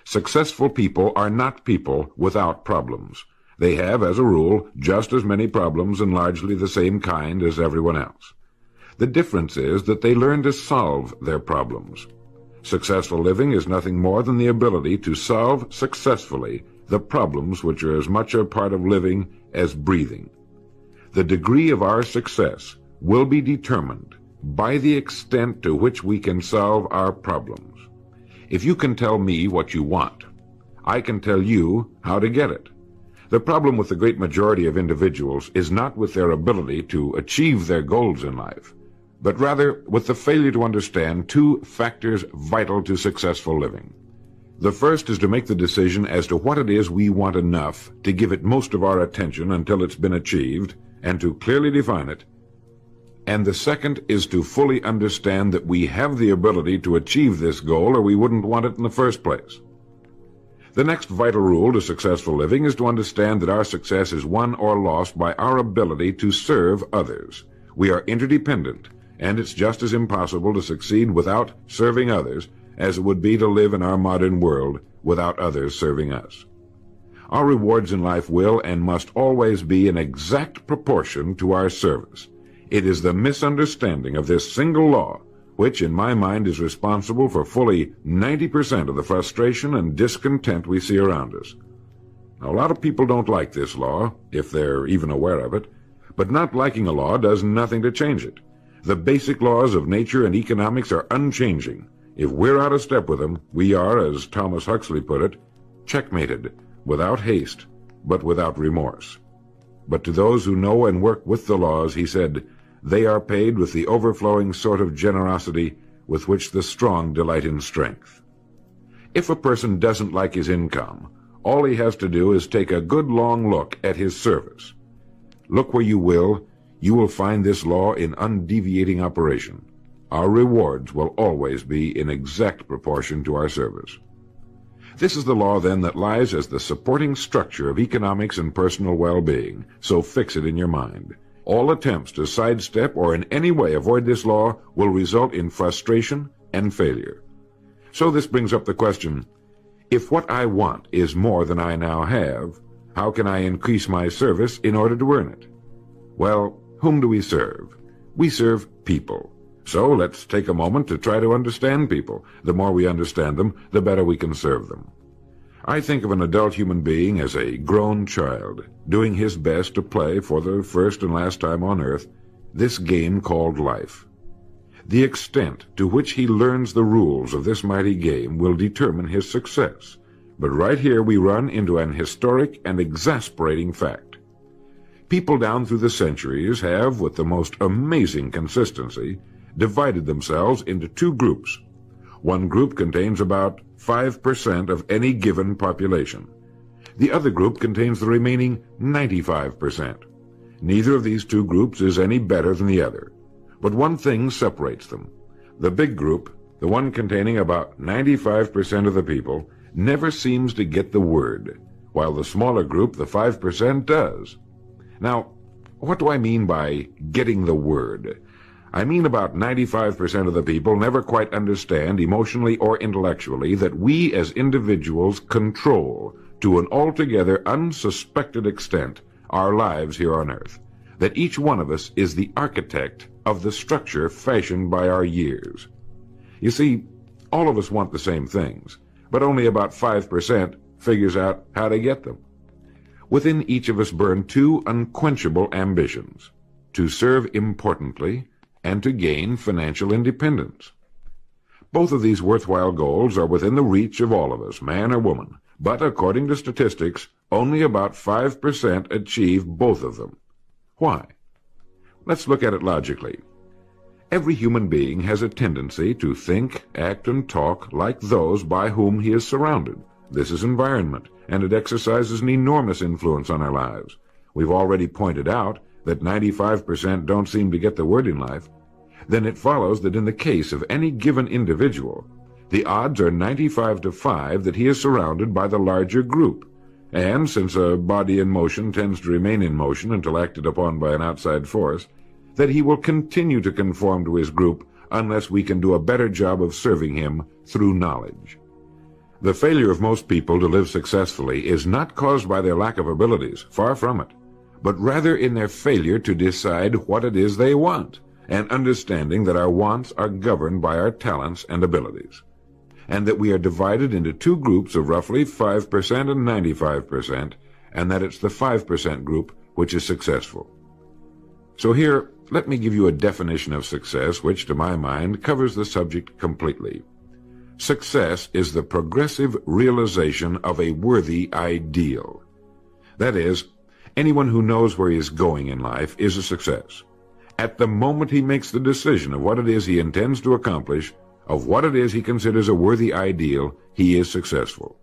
Successful people are not people without problems. They have, as a rule, just as many problems and largely the same kind as everyone else. The difference is that they learn to solve their problems. Successful living is nothing more than the ability to solve successfully the problems which are as much a part of living as breathing. The degree of our success will be determined by the extent to which we can solve our problems. If you can tell me what you want, I can tell you how to get it. The problem with the great majority of individuals is not with their ability to achieve their goals in life, but rather with the failure to understand two factors vital to successful living. The first is to make the decision as to what it is we want enough to give it most of our attention until it's been achieved, and to clearly define it. And the second is to fully understand that we have the ability to achieve this goal, or we wouldn't want it in the first place. The next vital rule to successful living is to understand that our success is won or lost by our ability to serve others. We are interdependent, and it's just as impossible to succeed without serving others as it would be to live in our modern world without others serving us. Our rewards in life will and must always be in exact proportion to our service. It is the misunderstanding of this single law which, in my mind, is responsible for fully 90% of the frustration and discontent we see around us. Now, a lot of people don't like this law, if they're even aware of it, but not liking a law does nothing to change it. The basic laws of nature and economics are unchanging. If we're out of step with them, we are, as Thomas Huxley put it, checkmated, without haste, but without remorse. But to those who know and work with the laws, he said, they are paid with the overflowing sort of generosity with which the strong delight in strength. If a person doesn't like his income, all he has to do is take a good long look at his service. Look where you will find this law in undeviating operation. Our rewards will always be in exact proportion to our service. This is the law, then, that lies as the supporting structure of economics and personal well-being, so fix it in your mind. All attempts to sidestep or in any way avoid this law will result in frustration and failure. So this brings up the question, if what I want is more than I now have, how can I increase my service in order to earn it? Well, whom do we serve? We serve people. So let's take a moment to try to understand people. The more we understand them, the better we can serve them. I think of an adult human being as a grown child, doing his best to play for the first and last time on earth this game called life. The extent to which he learns the rules of this mighty game will determine his success. But right here we run into an historic and exasperating fact. People down through the centuries have, with the most amazing consistency, divided themselves into two groups. One group contains about 5% of any given population. The other group contains the remaining 95%. Neither of these two groups is any better than the other. But one thing separates them. The big group, the one containing about 95% of the people, never seems to get the word, while the smaller group, the 5%, does. Now, what do I mean by getting the word? I mean about 95% of the people never quite understand, emotionally or intellectually, that we as individuals control, to an altogether unsuspected extent, our lives here on earth. That each one of us is the architect of the structure fashioned by our years. You see, all of us want the same things, but only about 5% figures out how to get them. Within each of us burn two unquenchable ambitions: to serve importantly and to gain financial independence. Both of these worthwhile goals are within the reach of all of us, man or woman, but according to statistics, only about 5% achieve both of them. Why? Let's look at it logically. Every human being has a tendency to think, act, and talk like those by whom he is surrounded. This is environment, and it exercises an enormous influence on our lives. We've already pointed out that 95% don't seem to get the word in life. Then it follows that in the case of any given individual, the odds are 95 to 5 that he is surrounded by the larger group. And since a body in motion tends to remain in motion until acted upon by an outside force, that he will continue to conform to his group unless we can do a better job of serving him through knowledge. The failure of most people to live successfully is not caused by their lack of abilities, far from it, but rather in their failure to decide what it is they want, and understanding that our wants are governed by our talents and abilities, and that we are divided into two groups of roughly 5% and 95%, and that it's the 5% group which is successful. So here, let me give you a definition of success which, to my mind, covers the subject completely. Success is the progressive realization of a worthy ideal. That is, anyone who knows where he is going in life is a success. At the moment he makes the decision of what it is he intends to accomplish, of what it is he considers a worthy ideal, he is successful.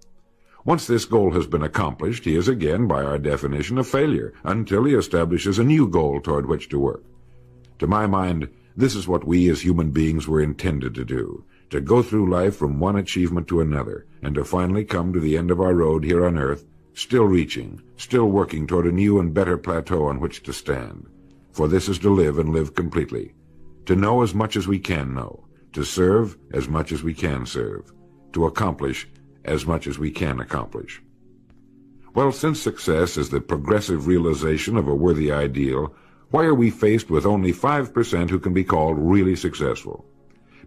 Once this goal has been accomplished, he is again, by our definition, a failure, until he establishes a new goal toward which to work. To my mind, this is what we as human beings were intended to do, to go through life from one achievement to another, and to finally come to the end of our road here on earth, still reaching, still working toward a new and better plateau on which to stand. For this is to live and live completely, to know as much as we can know, to serve as much as we can serve, to accomplish as much as we can accomplish. Well, since success is the progressive realization of a worthy ideal, why are we faced with only 5% who can be called really successful?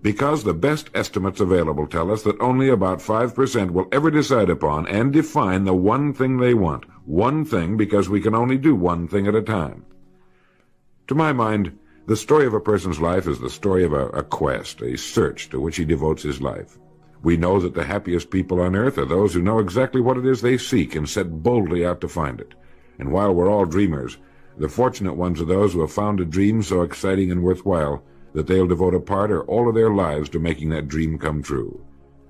Because the best estimates available tell us that only about 5% will ever decide upon and define the one thing they want. One thing, because we can only do one thing at a time. To my mind, the story of a person's life is the story of a quest, a search to which he devotes his life. We know that the happiest people on earth are those who know exactly what it is they seek and set boldly out to find it. And while we're all dreamers, the fortunate ones are those who have found a dream so exciting and worthwhile that they'll devote a part or all of their lives to making that dream come true.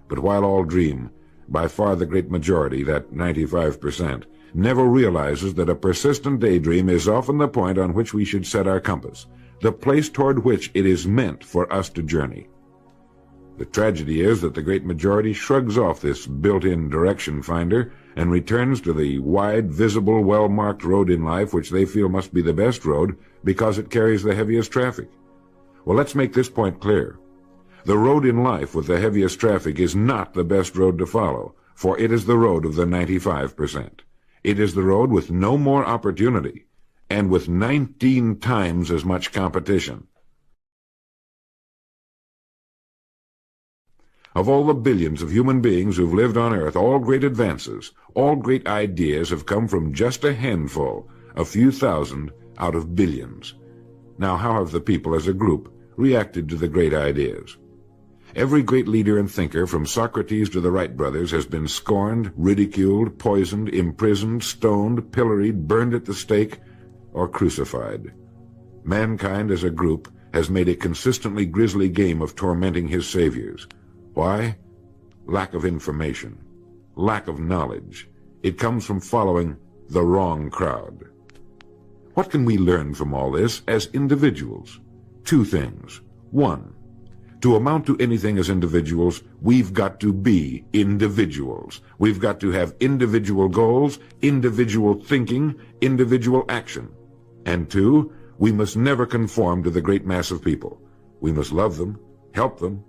But while all dream, by far the great majority, that 95%, never realizes that a persistent daydream is often the point on which we should set our compass, the place toward which it is meant for us to journey. The tragedy is that the great majority shrugs off this built-in direction finder and returns to the wide, visible, well-marked road in life which they feel must be the best road because it carries the heaviest traffic. Well, let's make this point clear. The road in life with the heaviest traffic is not the best road to follow, for it is the road of the 95%. It is the road with no more opportunity, and with 19 times as much competition. Of all the billions of human beings who've lived on Earth, all great advances, all great ideas have come from just a handful, a few thousand out of billions. Now, how have the people as a group reacted to the great ideas? Every great leader and thinker, from Socrates to the Wright brothers, has been scorned, ridiculed, poisoned, imprisoned, stoned, pilloried, burned at the stake, or crucified. Mankind as a group has made a consistently grisly game of tormenting his saviors. Why? Lack of information, lack of knowledge. It comes from following the wrong crowd. What can we learn from all this as individuals? Two things. One, to amount to anything as individuals, we've got to be individuals. We've got to have individual goals, individual thinking, individual action. And two, we must never conform to the great mass of people. We must love them, help them,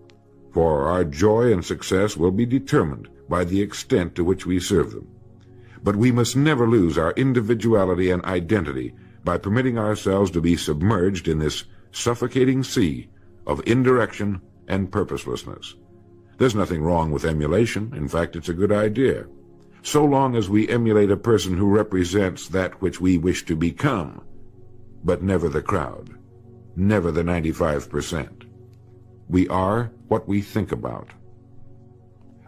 for our joy and success will be determined by the extent to which we serve them. But we must never lose our individuality and identity by permitting ourselves to be submerged in this suffocating sea of indirection and purposelessness. There's nothing wrong with emulation. In fact, it's a good idea, so long as we emulate a person who represents that which we wish to become, but never the crowd, never the 95%. We are what we think about.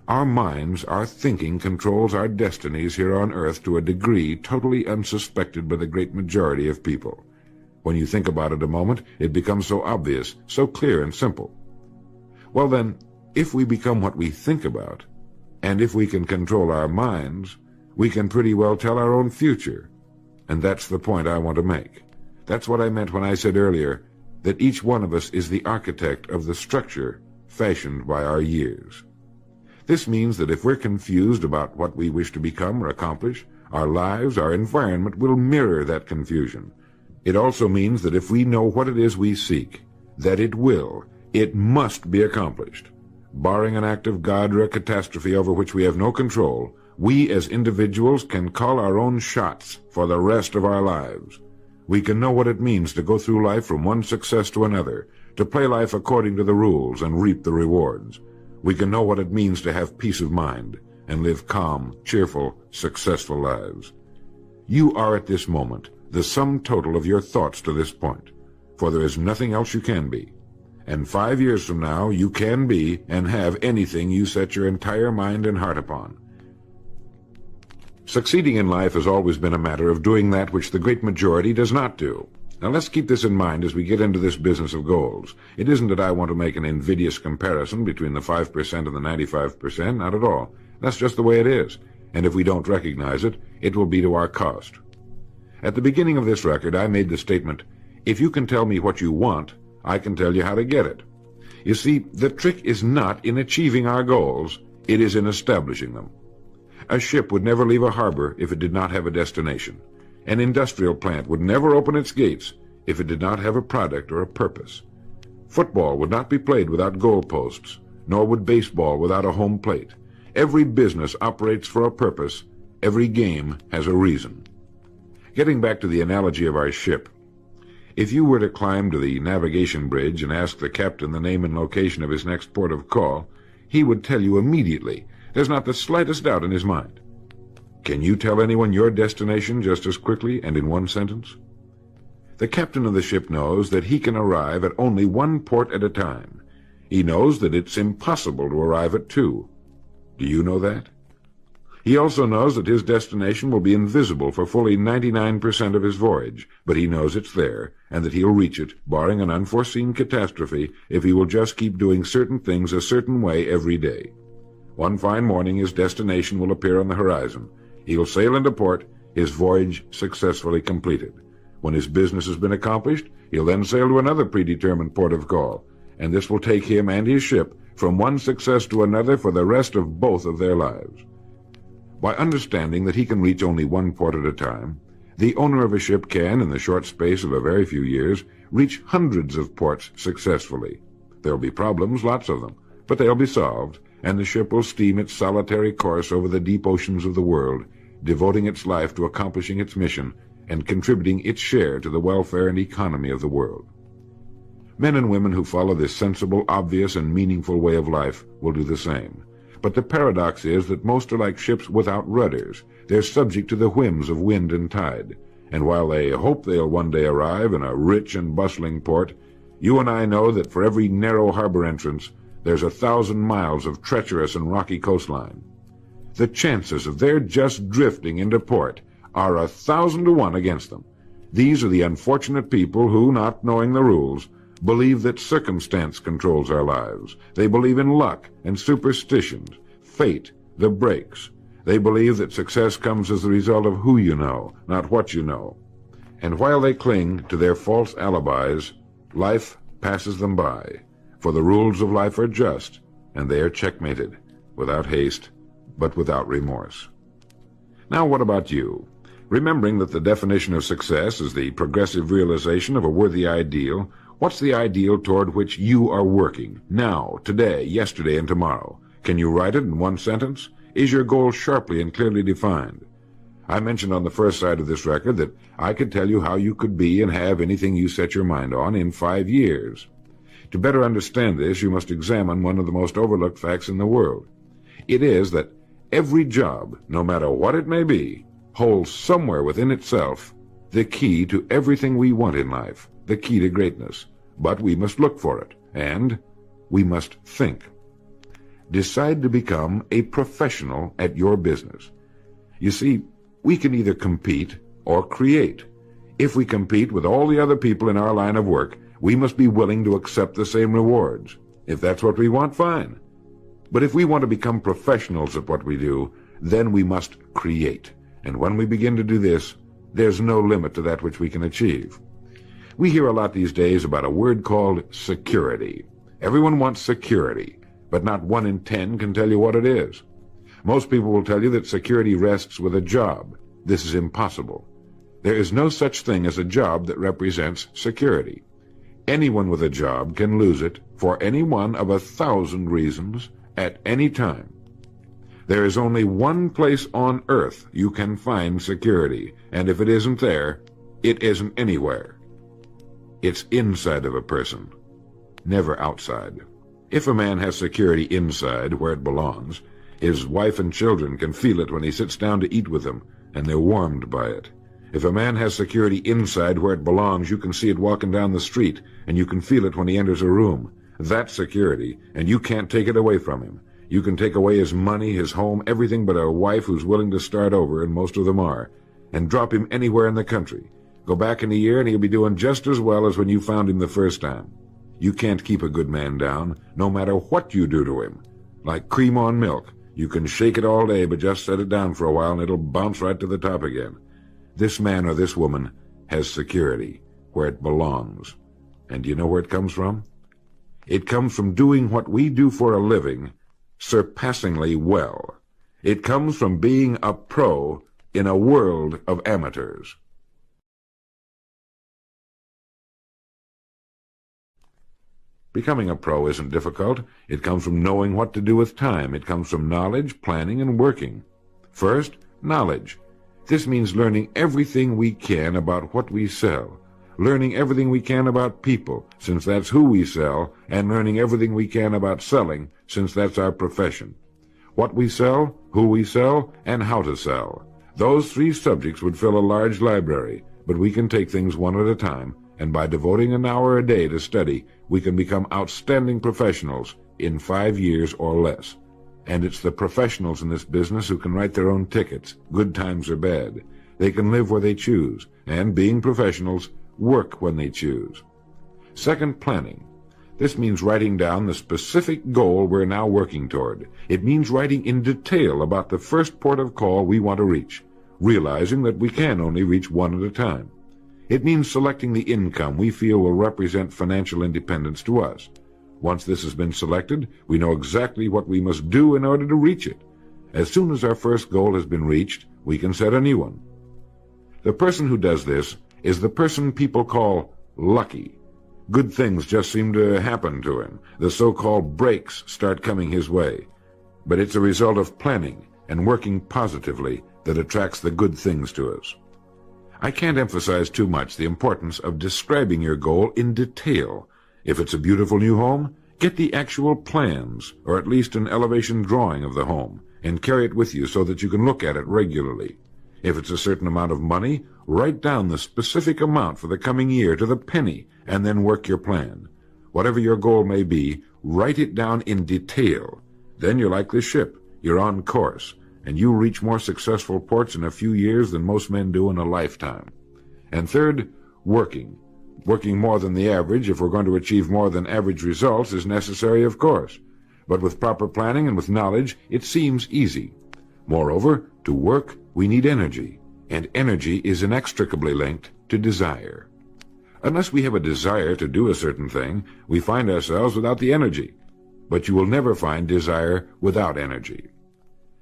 Our minds, our thinking, controls our destinies here on earth to a degree totally unsuspected by the great majority of people. When you think about it a moment, it becomes so obvious, so clear and simple. Well then, if we become what we think about, and if we can control our minds, we can pretty well tell our own future. And that's the point I want to make. That's what I meant when I said earlier that each one of us is the architect of the structure fashioned by our years. This means that if we're confused about what we wish to become or accomplish, our lives, our environment will mirror that confusion. It also means that if we know what it is we seek, that it must be accomplished. barring an act of God or a catastrophe over which we have no control, we as individuals can call our own shots for the rest of our lives. We can know what it means to go through life from one success to another, to play life according to the rules and reap the rewards. We can know what it means to have peace of mind and live calm, cheerful, successful lives. You are at this moment the sum total of your thoughts to this point, for there is nothing else you can be. And 5 years from now, you can be and have anything you set your entire mind and heart upon. Succeeding in life has always been a matter of doing that which the great majority does not do. Now let's keep this in mind as we get into this business of goals. It isn't that I want to make an invidious comparison between the 5% and the 95%, not at all. That's just the way it is. And if we don't recognize it, it will be to our cost. At the beginning of this record, I made the statement, if you can tell me what you want, I can tell you how to get it. You see, the trick is not in achieving our goals, it is in establishing them. A ship would never leave a harbor if it did not have a destination. An industrial plant would never open its gates if it did not have a product or a purpose. Football would not be played without goalposts, nor would baseball without a home plate. Every business operates for a purpose. Every game has a reason. Getting back to the analogy of our ship, if you were to climb to the navigation bridge and ask the captain the name and location of his next port of call, he would tell you immediately. There's not the slightest doubt in his mind. Can you tell anyone your destination just as quickly and in one sentence? The captain of the ship knows that he can arrive at only one port at a time. He knows that it's impossible to arrive at two. Do you know that? He also knows that his destination will be invisible for fully 99% of his voyage, but he knows it's there, and that he'll reach it, barring an unforeseen catastrophe, if he will just keep doing certain things a certain way every day. One fine morning his destination will appear on the horizon. He'll sail into port, his voyage successfully completed. When his business has been accomplished, he'll then sail to another predetermined port of call, and this will take him and his ship from one success to another for the rest of both of their lives. By understanding that he can reach only one port at a time, the owner of a ship can, in the short space of a very few years, reach hundreds of ports successfully. There'll be problems, lots of them, but they'll be solved, and the ship will steam its solitary course over the deep oceans of the world, devoting its life to accomplishing its mission and contributing its share to the welfare and economy of the world. Men and women who follow this sensible, obvious, and meaningful way of life will do the same. But the paradox is that most are like ships without rudders. They're subject to the whims of wind and tide. And while they hope they'll one day arrive in a rich and bustling port, you and I know that for every narrow harbor entrance, there's 1,000 miles of treacherous and rocky coastline. The chances of their just drifting into port are 1,000 to 1 against them. These are the unfortunate people who, not knowing the rules, believe that circumstance controls our lives. They believe in luck and superstitions, fate, the breaks. They believe that success comes as the result of who you know, not what you know. And while they cling to their false alibis, life passes them by. For the rules of life are just, and they are checkmated, without haste, but without remorse. Now what about you? Remembering that the definition of success is the progressive realization of a worthy ideal, what's the ideal toward which you are working, now, today, yesterday, and tomorrow? Can you write it in one sentence? Is your goal sharply and clearly defined? I mentioned on the first side of this record that I could tell you how you could be and have anything you set your mind on in 5 years. To better understand this, you must examine one of the most overlooked facts in the world. It is that every job, no matter what it may be, holds somewhere within itself the key to everything we want in life, the key to greatness. But we must look for it, and we must think. Decide to become a professional at your business. You see, we can either compete or create. If we compete with all the other people in our line of work, we must be willing to accept the same rewards. If that's what we want, fine. But if we want to become professionals at what we do, then we must create. And when we begin to do this, there's no limit to that which we can achieve. We hear a lot these days about a word called security. Everyone wants security, but not 1 in 10 can tell you what it is. Most people will tell you that security rests with a job. This is impossible. There is no such thing as a job that represents security. Anyone with a job can lose it for any one of 1,000 reasons at any time. There is only one place on earth you can find security, and if it isn't there, it isn't anywhere. It's inside of a person, never outside. If a man has security inside, where it belongs, his wife and children can feel it when he sits down to eat with them, and they're warmed by it. If a man has security inside, where it belongs, you can see it walking down the street, and you can feel it when he enters a room. That's security, and you can't take it away from him. You can take away his money, his home, everything but a wife who's willing to start over, and most of them are, and drop him anywhere in the country. Go back in a year, and he'll be doing just as well as when you found him the first time. You can't keep a good man down, no matter what you do to him. Like cream on milk. You can shake it all day, but just set it down for a while, and it'll bounce right to the top again. This man or this woman has security, where it belongs. And do you know where it comes from? It comes from doing what we do for a living surpassingly well. It comes from being a pro in a world of amateurs. Becoming a pro isn't difficult. It comes from knowing what to do with time. It comes from knowledge, planning, and working. First, knowledge. This means learning everything we can about what we sell, learning everything we can about people, since that's who we sell, and learning everything we can about selling, since that's our profession. What we sell, who we sell, and how to sell. Those 3 subjects would fill a large library, but we can take things one at a time, and by devoting an hour a day to study, we can become outstanding professionals in 5 years or less. And it's the professionals in this business who can write their own tickets, good times or bad. They can live where they choose, and being professionals, work when they choose. Second, planning. This means writing down the specific goal we're now working toward. It means writing in detail about the first port of call we want to reach, realizing that we can only reach one at a time. It means selecting the income we feel will represent financial independence to us. Once this has been selected, we know exactly what we must do in order to reach it. As soon as our first goal has been reached, we can set a new one. The person who does this is the person people call lucky. Good things just seem to happen to him. The so-called breaks start coming his way. But it's a result of planning and working positively that attracts the good things to us. I can't emphasize too much the importance of describing your goal in detail. If it's a beautiful new home, get the actual plans, or at least an elevation drawing of the home, and carry it with you so that you can look at it regularly. If it's a certain amount of money, write down the specific amount for the coming year to the penny, and then work your plan. Whatever your goal may be, write it down in detail. Then you're like this ship. You're on course, and you reach more successful ports in a few years than most men do in a lifetime. And third, working. Working more than the average, if we're going to achieve more than average results, is necessary, of course. But with proper planning and with knowledge, it seems easy. Moreover, to work, we need energy, and energy is inextricably linked to desire. Unless we have a desire to do a certain thing, we find ourselves without the energy. But you will never find desire without energy.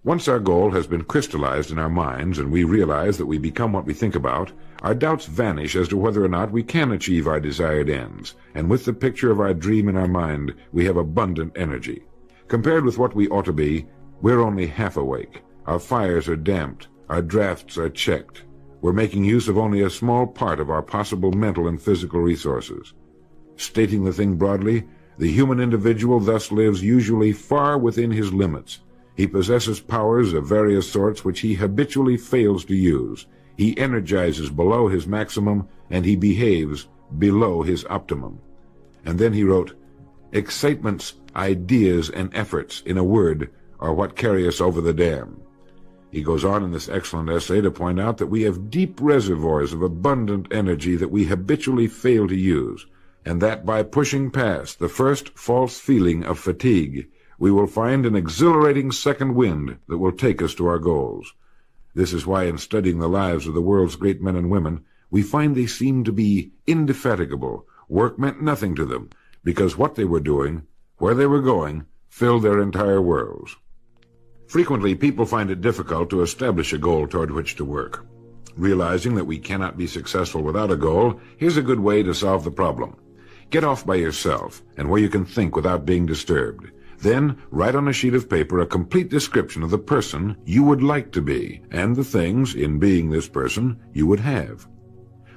Once our goal has been crystallized in our minds and we realize that we become what we think about, our doubts vanish as to whether or not we can achieve our desired ends, and with the picture of our dream in our mind, we have abundant energy. Compared with what we ought to be, we're only half awake. Our fires are damped, our drafts are checked. We're making use of only a small part of our possible mental and physical resources. Stating the thing broadly, the human individual thus lives usually far within his limits. He possesses powers of various sorts which he habitually fails to use. He energizes below his maximum, and he behaves below his optimum. And then he wrote, excitements, ideas, and efforts, in a word, are what carry us over the dam. He goes on in this excellent essay to point out that we have deep reservoirs of abundant energy that we habitually fail to use, and that by pushing past the first false feeling of fatigue, we will find an exhilarating second wind that will take us to our goals. This is why in studying the lives of the world's great men and women, we find they seem to be indefatigable. Work meant nothing to them, because what they were doing, where they were going, filled their entire worlds. Frequently, people find it difficult to establish a goal toward which to work. Realizing that we cannot be successful without a goal, here's a good way to solve the problem. Get off by yourself and where you can think without being disturbed. Then write on a sheet of paper a complete description of the person you would like to be and the things, in being this person, you would have.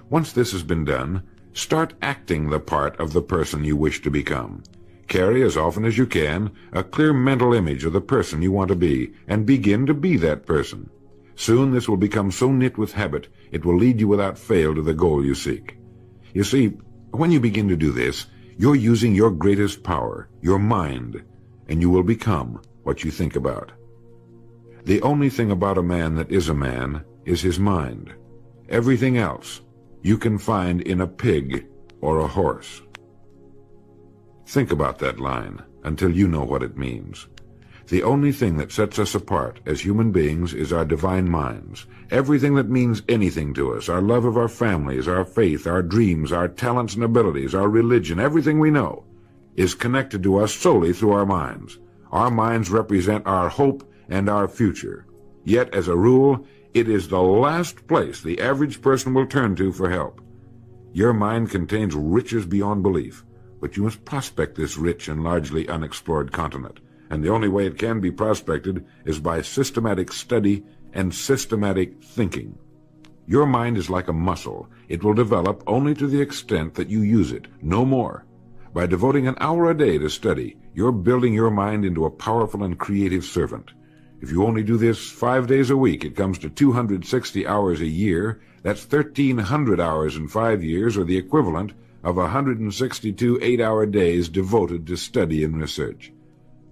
Once this has been done, start acting the part of the person you wish to become. Carry as often as you can a clear mental image of the person you want to be and begin to be that person. Soon this will become so knit with habit it will lead you without fail to the goal you seek. You see, when you begin to do this, you're using your greatest power, your mind, and you will become what you think about. The only thing about a man that is a man is his mind. Everything else you can find in a pig or a horse. Think about that line until you know what it means. The only thing that sets us apart as human beings is our divine minds. Everything that means anything to us, our love of our families, our faith, our dreams, our talents and abilities, our religion, everything we know, is connected to us solely through our minds. Our minds represent our hope and our future. Yet, as a rule, it is the last place the average person will turn to for help. Your mind contains riches beyond belief, but you must prospect this rich and largely unexplored continent. And the only way it can be prospected is by systematic study and systematic thinking. Your mind is like a muscle. It will develop only to the extent that you use it, no more. By devoting an hour a day to study, you're building your mind into a powerful and creative servant. If you only do this 5 days a week, it comes to 260 hours a year. That's 1,300 hours in 5 years, or the equivalent of 162 8-hour days devoted to study and research.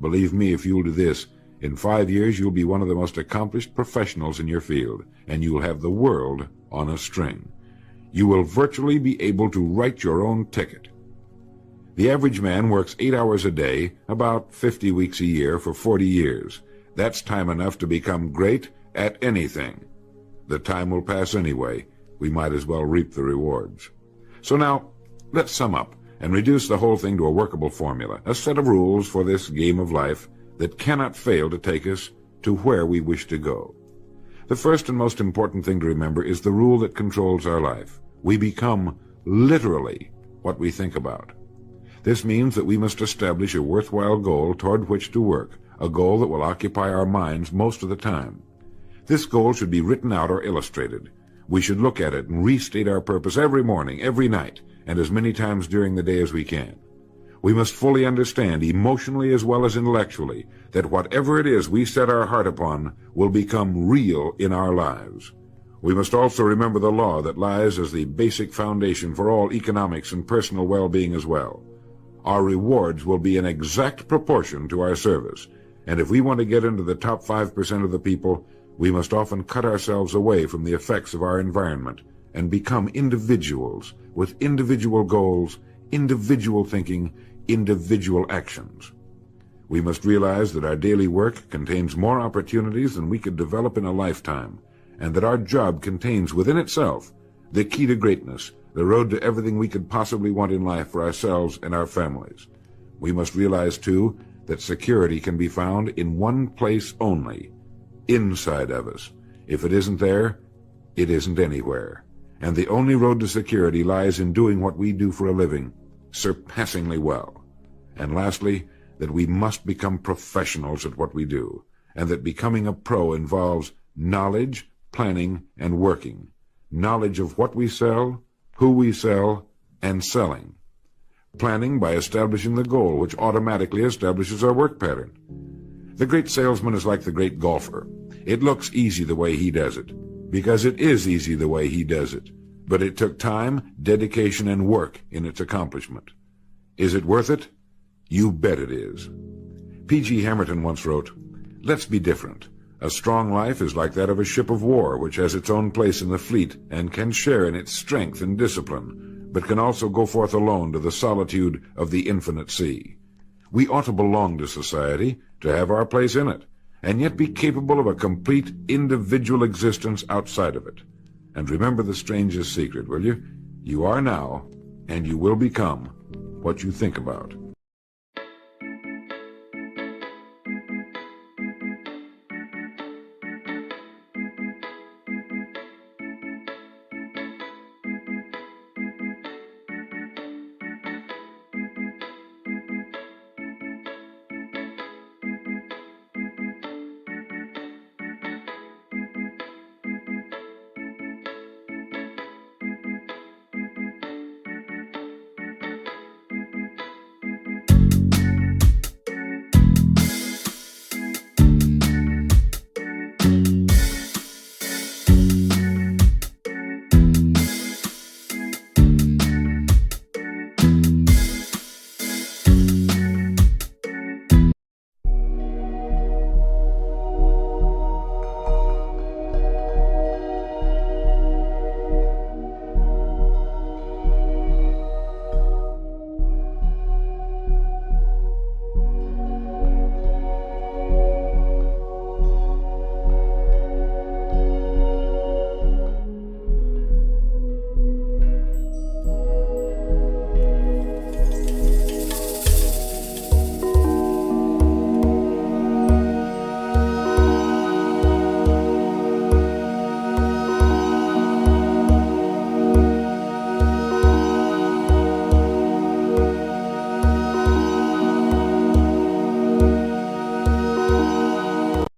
Believe me, if you'll do this, in 5 years you'll be one of the most accomplished professionals in your field, and you'll have the world on a string. You will virtually be able to write your own ticket. The average man works 8 hours a day, about 50 weeks a year, for 40 years. That's time enough to become great at anything. The time will pass anyway. We might as well reap the rewards. So now, let's sum up and reduce the whole thing to a workable formula, a set of rules for this game of life that cannot fail to take us to where we wish to go. The first and most important thing to remember is the rule that controls our life. We become literally what we think about. This means that we must establish a worthwhile goal toward which to work, a goal that will occupy our minds most of the time. This goal should be written out or illustrated. We should look at it and restate our purpose every morning, every night, and as many times during the day as we can. We must fully understand, emotionally as well as intellectually, that whatever it is we set our heart upon will become real in our lives. We must also remember the law that lies as the basic foundation for all economics and personal well-being as well. Our rewards will be in exact proportion to our service, and if we want to get into the top 5% of the people, we must often cut ourselves away from the effects of our environment and become individuals with individual goals, individual thinking, individual actions. We must realize that our daily work contains more opportunities than we could develop in a lifetime, and that our job contains within itself the key to greatness, the road to everything we could possibly want in life for ourselves and our families. We must realize, too, that security can be found in one place only, inside of us. If it isn't there, it isn't anywhere. And the only road to security lies in doing what we do for a living surpassingly well. And lastly, that we must become professionals at what we do, and that becoming a pro involves knowledge, planning, and working. Knowledge of what we sell, who we sell, and selling. Planning by establishing the goal, which automatically establishes our work pattern. The great salesman is like the great golfer. It looks easy the way he does it, because it is easy the way he does it. But it took time, dedication, and work in its accomplishment. Is it worth it? You bet it is. P.G. Hamilton once wrote, "Let's be different. A strong life is like that of a ship of war, which has its own place in the fleet and can share in its strength and discipline, but can also go forth alone to the solitude of the infinite sea. We ought to belong to society, to have our place in it, and yet be capable of a complete individual existence outside of it. And remember the strangest secret, will you? You are now, and you will become, what you think about."